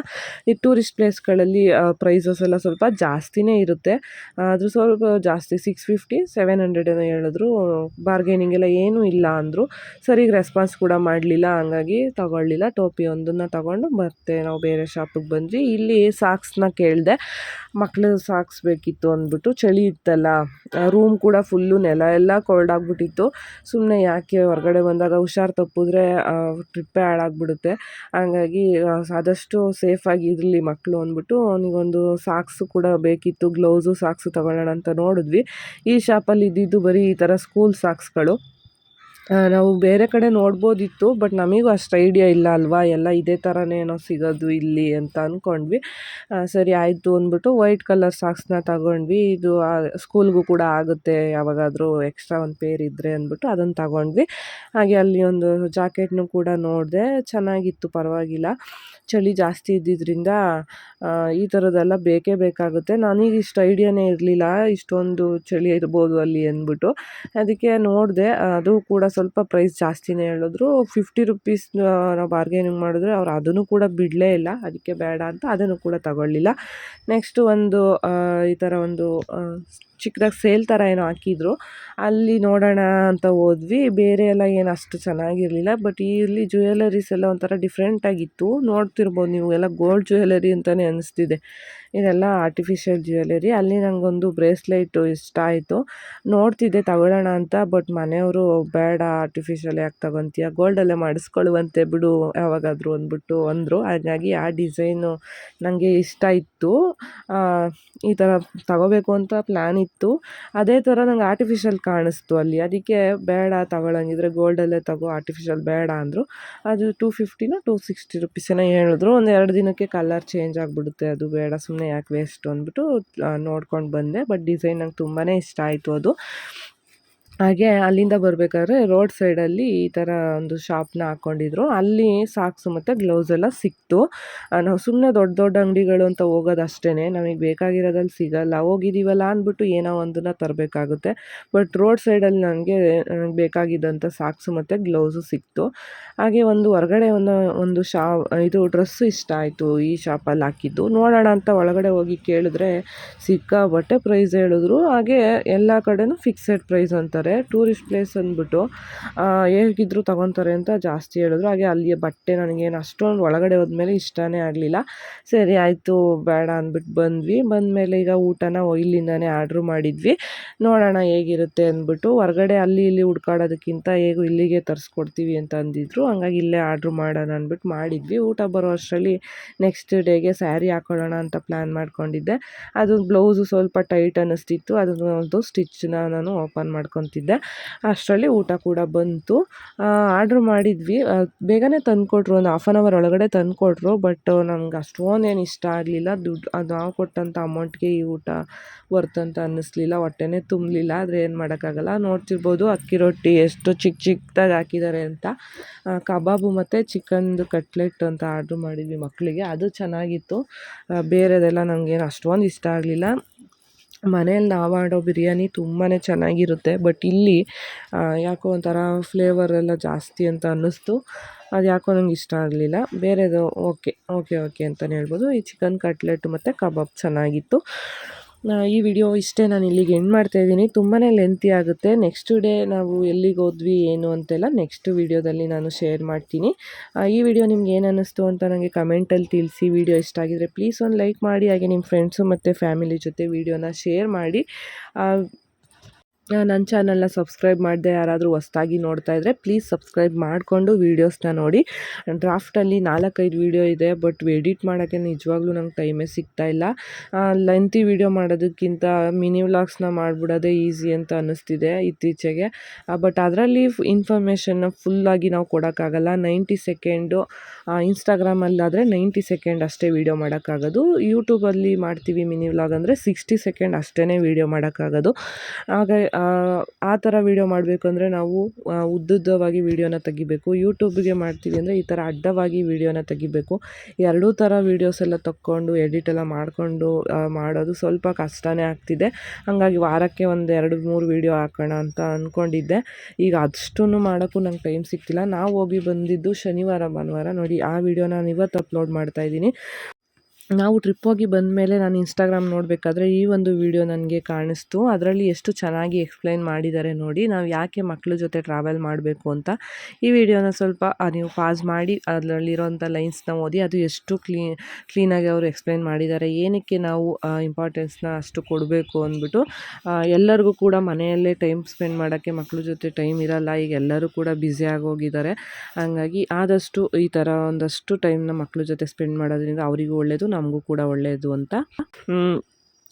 ಈ ಟೂರಿಸ್ಟ್ ಪ್ಲೇಸ್ಗಳಲ್ಲಿ ಪ್ರೈಸಸ್ ಎಲ್ಲ ಸ್ವಲ್ಪ ಜಾಸ್ತಿನೇ ಇರುತ್ತೆ, ಅದು ಸ್ವಲ್ಪ ಜಾಸ್ತಿ 650 700 ಏನೋ ಹೇಳಿದ್ರು. ಬಾರ್ಗೇನಿಂಗ್ ಎಲ್ಲ ಏನೂ ಇಲ್ಲ ಅಂದರು. ಸರಿಗೆ ರೆಸ್ಪಾನ್ಸ್ ಕೂಡ ಮಾಡಲಿಲ್ಲ, ಹಂಗಾಗಿ ತಗೊಳ್ಳಿಲ್ಲ. ಟೋಪಿ ಒಂದನ್ನು ತಗೊಂಡು ಮತ್ತೆ ನಾವು ಬೇರೆ ಶಾಪಿಗೆ ಬಂದ್ವಿ. ಇಲ್ಲಿ ಸಾಕ್ಸ್ನ ಕೇಳಿದೆ, ಮಕ್ಳು ಸಾಕ್ಸ್ ಬೇಕಿತ್ತು ಅಂದ್ಬಿಟ್ಟು. ಚಳಿ ಇತ್ತಲ್ಲ, ರೂಮ್ ಕೂಡ ಫುಲ್ಲು ನೆಲ ಎಲ್ಲ ಕೋಲ್ಡ್ ಆಗಿಬಿಟ್ಟಿತ್ತು. ಸುಮ್ಮನೆ ಯಾಕೆ ಹೊರಗಡೆ ಬಂದಾಗ ಹುಷಾರು ತಪ್ಪಿದ್ರೆ ಟ್ರಿಪ್ಪೇ ಹಾಳಾಗ್ಬಿಡುತ್ತೆ, ಹಾಗಾಗಿ ಆದಷ್ಟು ಸೇಫಾಗಿ ಇರಲಿ ಮಕ್ಕಳು ಅಂದ್ಬಿಟ್ಟು ಅವನಿಗೊಂದು ಸಾಕ್ಸು ಕೂಡ ಬೇಕಿತ್ತು, ಗ್ಲೌಸು ಸಾಕ್ಸು ತಗೊಳ್ಳೋಣ ಅಂತ ನೋಡಿದ್ವಿ. ಈ ಶಾಪಲ್ಲಿ ಇದ್ದಿದ್ದು ಬರೀ ಈ ಥರ ಸ್ಕೂಲ್ ಸಾಕ್ಸ್ಗಳು. ನಾವು ಬೇರೆ ಕಡೆ ನೋಡ್ಬೋದಿತ್ತು, ಬಟ್ ನಮಗೂ ಅಷ್ಟು ಐಡಿಯಾ ಇಲ್ಲ ಅಲ್ವಾ, ಎಲ್ಲ ಇದೇ ಥರನೇ ಏನೋ ಸಿಗೋದು ಇಲ್ಲಿ ಅಂತ ಅಂದ್ಕೊಂಡ್ವಿ. ಸರಿ ಆಯಿತು ಅಂದ್ಬಿಟ್ಟು ವೈಟ್ ಕಲರ್ ಸಾಕ್ಸ್ನ ತಗೊಂಡ್ವಿ. ಇದು ಸ್ಕೂಲ್ಗೂ ಕೂಡ ಆಗುತ್ತೆ, ಯಾವಾಗಾದರೂ ಎಕ್ಸ್ಟ್ರಾ ಒಂದು ಪೇರ್ ಇದ್ದರೆ ಅಂದ್ಬಿಟ್ಟು ಅದನ್ನು ತಗೊಂಡ್ವಿ. ಹಾಗೆ ಅಲ್ಲಿ ಒಂದು ಜಾಕೆಟ್ನು ಕೂಡ ನೋಡಿದೆ, ಚೆನ್ನಾಗಿತ್ತು, ಪರವಾಗಿಲ್ಲ. ಚಳಿ ಜಾಸ್ತಿ ಇದ್ದಿದ್ದರಿಂದ ಈ ಥರದ್ದೆಲ್ಲ ಬೇಕೇ ಬೇಕಾಗುತ್ತೆ. ನನಗೆ ಇಷ್ಟು ಐಡಿಯಾನೇ ಇರಲಿಲ್ಲ ಇಷ್ಟೊಂದು ಚಳಿ ಇರ್ಬೋದು ಅಲ್ಲಿ ಅಂದ್ಬಿಟ್ಟು. ಅದಕ್ಕೆ ನೋಡಿದೆ, ಅದು ಕೂಡ ಸ್ವಲ್ಪ ಪ್ರೈಸ್ ಜಾಸ್ತಿನೇ ಹೇಳಿದ್ರು. 50 ರುಪೀಸ್ ನಾವು ಬಾರ್ಗೇನಿಂಗ್ ಮಾಡಿದ್ರೆ ಅವ್ರು ಅದನ್ನು ಕೂಡ ಬಿಡಲೇ ಇಲ್ಲ. ಅದಕ್ಕೆ ಬೇಡ ಅಂತ ಅದನ್ನು ಕೂಡ ತಗೊಳ್ಳಿಲ್ಲ. ನೆಕ್ಸ್ಟು ಒಂದು ಈ ಥರ ಒಂದು ಚಿಕ್ಕದಾಗಿ ಸೇಲ್ ಥರ ಏನೋ ಹಾಕಿದ್ರು, ಅಲ್ಲಿ ನೋಡೋಣ ಅಂತ ಹೋದ್ವಿ. ಬೇರೆ ಎಲ್ಲ ಏನು ಅಷ್ಟು ಚೆನ್ನಾಗಿರಲಿಲ್ಲ, ಬಟ್ ಇಲ್ಲಿ ಜ್ಯುವೆಲರೀಸ್ ಎಲ್ಲ ಒಂಥರ ಡಿಫ್ರೆಂಟಾಗಿತ್ತು. ನೋಡ್ತಿರ್ಬೋದು ನೀವು, ಎಲ್ಲ ಗೋಲ್ಡ್ ಜ್ಯುವೆಲರಿ ಅಂತಲೇ ಅನ್ನಿಸ್ತಿದೆ. ಇದೆಲ್ಲ ಆರ್ಟಿಫಿಷಿಯಲ್ ಜ್ಯುವೆಲರಿ. ಅಲ್ಲಿ ನನಗೊಂದು ಬ್ರೇಸ್ಲೈಟು ಇಷ್ಟ ಆಯಿತು, ನೋಡ್ತಿದ್ದೆ ತಗೊಳ್ಳೋಣ ಅಂತ. ಬಟ್ ಮನೆಯವರು ಬೇಡ, ಆರ್ಟಿಫಿಷಿಯಲ್ ಯಾಕೆ ತಗೊತೀಯ, ಗೋಲ್ಡಲ್ಲೇ ಮಾಡಿಸ್ಕೊಳ್ಳುವಂತೆ ಬಿಡು ಯಾವಾಗಾದರೂ ಅಂದ್ಬಿಟ್ಟು ಅಂದರು. ಹಾಗಾಗಿ ಆ ಡಿಸೈನು ನನಗೆ ಇಷ್ಟ ಇತ್ತು. ಈ ಥರ ತಗೋಬೇಕು ಅಂತ ಪ್ಲ್ಯಾನ್ ಇತ್ತು. ಅದೇ ಥರ ನಂಗೆ ಆರ್ಟಿಫಿಷಿಯಲ್ ಕಾಣಿಸ್ತು ಅಲ್ಲಿ, ಅದಕ್ಕೆ ಬೇಡ ತಗೊಳ್ಳಂಗಿದ್ರೆ ಗೋಲ್ಡಲ್ಲೇ ತಗೋ, ಆರ್ಟಿಫಿಷಿಯಲ್ ಬೇಡ ಅಂದರು. ಅದು 250 260 ರುಪೀಸೇನೋ ಹೇಳಿದ್ರು. ಒಂದು 2 ದಿನಕ್ಕೆ ಕಲರ್ ಚೇಂಜ್ ಆಗಿಬಿಡುತ್ತೆ, ಅದು ಬೇಡ, ಸುಮ್ಮನೆ ಯಾಕೆ ವೇಸ್ಟು ಅಂದ್ಬಿಟ್ಟು ನೋಡ್ಕೊಂಡು ಬಂದೆ. ಬಟ್ ಡಿಸೈನ್ ನಂಗೆ ತುಂಬಾ ಇಷ್ಟ ಆಯಿತು ಅದು. ಹಾಗೆ ಅಲ್ಲಿಂದ ಬರಬೇಕಾದ್ರೆ ರೋಡ್ ಸೈಡಲ್ಲಿ ಈ ಥರ ಒಂದು ಶಾಪ್ನ ಹಾಕ್ಕೊಂಡಿದ್ರು, ಅಲ್ಲಿ ಸಾಕ್ಸು ಮತ್ತು ಗ್ಲೌಸ್ ಎಲ್ಲ ಸಿಕ್ತು. ನಾವು ಸುಮ್ಮನೆ ದೊಡ್ಡ ದೊಡ್ಡ ಅಂಗಡಿಗಳು ಅಂತ ಹೋಗೋದು ಅಷ್ಟೇ, ನಮಗೆ ಬೇಕಾಗಿರೋದಲ್ಲಿ ಸಿಗಲ್ಲ. ಹೋಗಿದ್ದೀವಲ್ಲ ಅಂದ್ಬಿಟ್ಟು ಏನೋ ಒಂದನ್ನು ತರಬೇಕಾಗುತ್ತೆ. ಬಟ್ ರೋಡ್ ಸೈಡಲ್ಲಿ ನನಗೆ ಬೇಕಾಗಿದ್ದಂಥ ಸಾಕ್ಸು ಮತ್ತು ಗ್ಲೌಸು ಸಿಕ್ತು. ಹಾಗೆ ಒಂದು ಹೊರಗಡೆ ಒಂದು ಇದು ಡ್ರೆಸ್ಸು ಇಷ್ಟ ಆಯಿತು ಈ ಶಾಪಲ್ಲಿ ಹಾಕಿದ್ದು. ನೋಡೋಣ ಅಂತ ಒಳಗಡೆ ಹೋಗಿ ಕೇಳಿದ್ರೆ ಸಿಕ್ಕಾಬಟ್ಟೆ ಪ್ರೈಸ್ ಹೇಳಿದ್ರು. ಹಾಗೆ ಎಲ್ಲ ಕಡೆನೂ ಫಿಕ್ಸೆಡ್ ಪ್ರೈಸ್ ಅಂತಾರೆ, ಟೂರಿಸ್ಟ್ ಪ್ಲೇಸ್ ಅಂದ್ಬಿಟ್ಟು ಹೇಗಿದ್ರು ತಗೊತಾರೆ ಅಂತ ಜಾಸ್ತಿ ಹೇಳಿದ್ರು. ಹಾಗೆ ಅಲ್ಲಿಯ ಬಟ್ಟೆ ನನಗೇನು ಅಷ್ಟೊಂದು ಒಳಗಡೆ ಹೋದ್ಮೇಲೆ ಇಷ್ಟನೇ ಆಗಲಿಲ್ಲ. ಸರಿ ಆಯಿತು ಬೇಡ ಅಂದ್ಬಿಟ್ಟು ಬಂದ್ವಿ. ಬಂದಮೇಲೆ ಈಗ ಊಟನ ಇಲ್ಲಿಂದಾನೇ ಆರ್ಡ್ರ್ ಮಾಡಿದ್ವಿ, ನೋಡೋಣ ಹೇಗಿರುತ್ತೆ ಅಂದ್ಬಿಟ್ಟು. ಹೊರಗಡೆ ಅಲ್ಲಿ ಇಲ್ಲಿ ಹುಡ್ಕಾಡೋದಕ್ಕಿಂತ ಹೇಗೂ ಇಲ್ಲಿಗೆ ತರಿಸ್ಕೊಡ್ತೀವಿ ಅಂತ ಅಂದಿದ್ರು, ಹಂಗಾಗಿ ಇಲ್ಲೇ ಆರ್ಡ್ರ್ ಮಾಡೋಣ ಅಂದ್ಬಿಟ್ಟು ಮಾಡಿದ್ವಿ. ಊಟ ಬರೋ ಅಷ್ಟರಲ್ಲಿ ನೆಕ್ಸ್ಟ್ ಡೇಗೆ ಸ್ಯಾರಿ ಹಾಕೊಳ್ಳೋಣ ಅಂತ ಪ್ಲ್ಯಾನ್ ಮಾಡ್ಕೊಂಡಿದ್ದೆ. ಅದು ಬ್ಲೌಸು ಸ್ವಲ್ಪ ಟೈಟ್ ಅನ್ನಿಸ್ತಿತ್ತು, ಅದೊಂದು ಸ್ಟಿಚ್ನ ನಾನು ಓಪನ್ ಮಾಡ್ಕೊತಿದ್ದೆ. ಅಷ್ಟರಲ್ಲಿ ಊಟ ಕೂಡ ಬಂತು. ಆರ್ಡ್ರ್ ಮಾಡಿದ್ವಿ, ಬೇಗನೆ ತಂದುಕೊಟ್ರು, ಒಂದು 1/2 ಅವರ್ ಒಳಗಡೆ ತಂದುಕೊಟ್ರು. ಬಟ್ ನಮ್ಗೆ ಅಷ್ಟೊಂದೇನು ಇಷ್ಟ ಆಗಲಿಲ್ಲ. ದುಡ್ಡು ಅದು ನಾವು ಕೊಟ್ಟಂಥ ಅಮೌಂಟ್ಗೆ ಈ ಊಟ ವರ್ತ್ ಅಂತ ಅನ್ನಿಸ್ಲಿಲ್ಲ, ಹೊಟ್ಟೆನೇ ತುಂಬಲಿಲ್ಲ. ಆದರೆ ಏನು ಮಾಡೋಕ್ಕಾಗಲ್ಲ. ನೋಡ್ತಿರ್ಬೋದು ಅಕ್ಕಿ ರೊಟ್ಟಿ ಎಷ್ಟು ಚಿಕ್ಕದಾಗಿ ಹಾಕಿದ್ದಾರೆ ಅಂತ. ಕಬಾಬು ಮತ್ತು ಚಿಕನ್ದು ಕಟ್ಲೆಟ್ ಅಂತ ಆರ್ಡ್ರ್ ಮಾಡಿದ್ವಿ ಮಕ್ಕಳಿಗೆ, ಅದು ಚೆನ್ನಾಗಿತ್ತು. ಬೇರೆದೆಲ್ಲ ನನಗೇನು ಅಷ್ಟೊಂದು ಇಷ್ಟ ಆಗಲಿಲ್ಲ. ಮನೇಲಿ ನಾವು ಮಾಡೋ ಬಿರಿಯಾನಿ ತುಂಬಾ ಚೆನ್ನಾಗಿರುತ್ತೆ, ಬಟ್ ಇಲ್ಲಿ ಯಾಕೋ ಒಂಥರ ಫ್ಲೇವರ್ ಎಲ್ಲ ಜಾಸ್ತಿ ಅಂತ ಅನ್ನಿಸ್ತು. ಅದು ಯಾಕೋ ನಂಗೆ ಇಷ್ಟ ಆಗಲಿಲ್ಲ. ಬೇರೆದು ಓಕೆ ಅಂತಲೇ ಹೇಳ್ಬೋದು. ಈ ಚಿಕನ್ ಕಟ್ಲೆಟ್ ಮತ್ತು ಕಬಾಬ್ ಚೆನ್ನಾಗಿತ್ತು. ಈ ವಿಡಿಯೋ ಇಷ್ಟೇ, ನಾನು ಇಲ್ಲಿಗೆ ಎಂಡ್ ಮಾಡ್ತಾಯಿದ್ದೀನಿ. ತುಂಬಾ ಲೆಂತಿ ಆಗುತ್ತೆ. ನೆಕ್ಸ್ಟ್ ಡೇ ನಾವು ಎಲ್ಲಿಗೆ ಹೋದ್ವಿ ಏನು ಅಂತೆಲ್ಲ ನೆಕ್ಸ್ಟ್ ವಿಡಿಯೋದಲ್ಲಿ ನಾನು ಶೇರ್ ಮಾಡ್ತೀನಿ. ಈ ವಿಡಿಯೋ ನಿಮ್ಗೆ ಏನು ಅನ್ನಿಸ್ತು ಅಂತ ನನಗೆ ಕಮೆಂಟಲ್ಲಿ ತಿಳಿಸಿ. ವಿಡಿಯೋ ಇಷ್ಟ ಆಗಿದರೆ ಪ್ಲೀಸ್ ಒಂದು ಲೈಕ್ ಮಾಡಿ, ಹಾಗೆ ನಿಮ್ಮ ಫ್ರೆಂಡ್ಸು ಮತ್ತು ಫ್ಯಾಮಿಲಿ ಜೊತೆ ವಿಡಿಯೋನ ಶೇರ್ ಮಾಡಿ. ನನ್ನ ಚಾನಲ್ನ ಸಬ್ಸ್ಕ್ರೈಬ್ ಮಾಡದೆ ಯಾರಾದರೂ ಹೊಸ್ದಾಗಿ ನೋಡ್ತಾ ಇದ್ದರೆ ಪ್ಲೀಸ್ ಸಬ್ಸ್ಕ್ರೈಬ್ ಮಾಡಿಕೊಂಡು ವೀಡಿಯೋಸ್ನ ನೋಡಿ. ಡ್ರಾಫ್ಟಲ್ಲಿ 4-5 ವೀಡಿಯೋ ಇದೆ, ಬಟ್ ಎಡಿಟ್ ಮಾಡೋಕ್ಕೆ ನಿಜವಾಗ್ಲೂ ನಂಗೆ ಟೈಮೇ ಸಿಗ್ತಾಯಿಲ್ಲ. ಲೆಂತಿ ವೀಡಿಯೋ ಮಾಡೋದಕ್ಕಿಂತ ಮಿನಿ ವ್ಲಾಗ್ಸ್ನ ಮಾಡಿಬಿಡೋದೇ ಈಸಿ ಅಂತ ಅನ್ನಿಸ್ತಿದೆ ಇತ್ತೀಚೆಗೆ. ಬಟ್ ಅದರಲ್ಲಿ ಇನ್ಫಾರ್ಮೇಷನ್ನ ಫುಲ್ಲಾಗಿ ನಾವು ಕೊಡೋಕ್ಕಾಗಲ್ಲ. 90 ಸೆಕೆಂಡು, ಇನ್ಸ್ಟಾಗ್ರಾಮಲ್ಲಾದರೆ 90 ಸೆಕೆಂಡ್ ಅಷ್ಟೇ ವೀಡಿಯೋ ಮಾಡೋಕ್ಕಾಗೋದು. ಯೂಟ್ಯೂಬಲ್ಲಿ ಮಾಡ್ತೀವಿ ಮಿನಿ ವ್ಲಾಗ್ ಅಂದರೆ 60 ಸೆಕೆಂಡ್ ಅಷ್ಟೇ ವೀಡಿಯೋ ಮಾಡೋಕ್ಕಾಗೋದು. ಆ ಥರ ವೀಡಿಯೋ ಮಾಡಬೇಕು ಅಂದರೆ ನಾವು ಉದ್ದುದ್ದವಾಗಿ ವೀಡಿಯೋನ ತೆಗಿಬೇಕು. ಯೂಟ್ಯೂಬ್ಗೆ ಮಾಡ್ತೀವಿ ಅಂದರೆ ಈ ಥರ ಅಡ್ಡವಾಗಿ ವೀಡಿಯೋನ ತೆಗಿಬೇಕು. ಎರಡೂ ಥರ ವೀಡಿಯೋಸ್ ಎಲ್ಲ ತಕ್ಕೊಂಡು ಎಡಿಟ್ ಎಲ್ಲ ಮಾಡಿಕೊಂಡು ಮಾಡೋದು ಸ್ವಲ್ಪ ಕಷ್ಟನೇ ಆಗ್ತಿದೆ. ಹಾಗಾಗಿ ವಾರಕ್ಕೆ ಒಂದು 2-3 ವೀಡಿಯೋ ಹಾಕೋಣ ಅಂತ ಅಂದ್ಕೊಂಡಿದ್ದೆ. ಈಗ ಅಷ್ಟನ್ನು ಮಾಡೋಕ್ಕೂ ನಂಗೆ ಟೈಮ್ ಸಿಗ್ತಿಲ್ಲ. ನಾವು ಹೋಗಿ ಬಂದಿದ್ದು ಶನಿವಾರ ಭಾನುವಾರ ನೋಡಿ. ಆ ವಿಡಿಯೋನ ನಾನು ಇವತ್ತು ಅಪ್ಲೋಡ್ ಮಾಡ್ತಾಯಿದ್ದೀನಿ. ನಾವು ಟ್ರಿಪ್ ಹೋಗಿ ಬಂದಮೇಲೆ ನಾನು ಇನ್ಸ್ಟಾಗ್ರಾಮ್ ನೋಡಬೇಕಾದ್ರೆ ಈ ಒಂದು ವಿಡಿಯೋ ನನಗೆ ಕಾಣಿಸ್ತು. ಅದರಲ್ಲಿ ಎಷ್ಟು ಚೆನ್ನಾಗಿ ಎಕ್ಸ್ಪ್ಲೈನ್ ಮಾಡಿದ್ದಾರೆ ನೋಡಿ, ನಾವು ಯಾಕೆ ಮಕ್ಕಳ ಜೊತೆ ಟ್ರಾವೆಲ್ ಮಾಡಬೇಕು ಅಂತ. ಈ ವಿಡಿಯೋನ ಸ್ವಲ್ಪ ನೀವು ಪಾಸ್ ಮಾಡಿ ಅದರಲ್ಲಿರೋಂಥ ಲೈನ್ಸ್ನ ಓದಿ. ಅದು ಎಷ್ಟು ಕ್ಲೀನಾಗಿ ಅವರು ಎಕ್ಸ್ಪ್ಲೈನ್ ಮಾಡಿದ್ದಾರೆ, ಏನಕ್ಕೆ ನಾವು ಇಂಪಾರ್ಟೆನ್ಸ್ನ ಅಷ್ಟು ಕೊಡಬೇಕು ಅಂದ್ಬಿಟ್ಟು. ಎಲ್ಲರಿಗೂ ಕೂಡ ಮನೆಯಲ್ಲೇ ಟೈಮ್ ಸ್ಪೆಂಡ್ ಮಾಡೋಕ್ಕೆ ಮಕ್ಕಳ ಜೊತೆ ಟೈಮ್ ಇರಲ್ಲ. ಈಗ ಎಲ್ಲರೂ ಕೂಡ ಬ್ಯುಸಿ ಆಗೋಗಿದ್ದಾರೆ. ಹಾಗಾಗಿ ಆದಷ್ಟು ಈ ಥರ ಒಂದಷ್ಟು ಟೈಮ್ನ ಮಕ್ಕಳ ಜೊತೆ ಸ್ಪೆಂಡ್ ಮಾಡೋದ್ರಿಂದ ಅವರಿಗೂ ಒಳ್ಳೆಯದು, ನಮಗೂ ಕೂಡ ಒಳ್ಳೆಯದು ಅಂತ.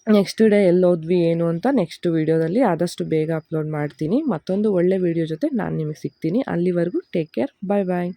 ನೆಕ್ಸ್ಟ್ ಡೇ ಎಲ್ಲೋದ್ವಿ ಏನು ಅಂತ ನೆಕ್ಸ್ಟ್ ವೀಡಿಯೋದಲ್ಲಿ ಆದಷ್ಟು ಬೇಗ ಅಪ್ಲೋಡ್ ಮಾಡ್ತೀನಿ. ಮತ್ತೊಂದು ಒಳ್ಳೆ ವೀಡಿಯೋ ಜೊತೆ ನಾನು ನಿಮಗೆ ಸಿಗ್ತೀನಿ. ಅಲ್ಲಿವರೆಗೂ ಟೇಕ್ ಕೇರ್, ಬಾಯ್ ಬಾಯ್.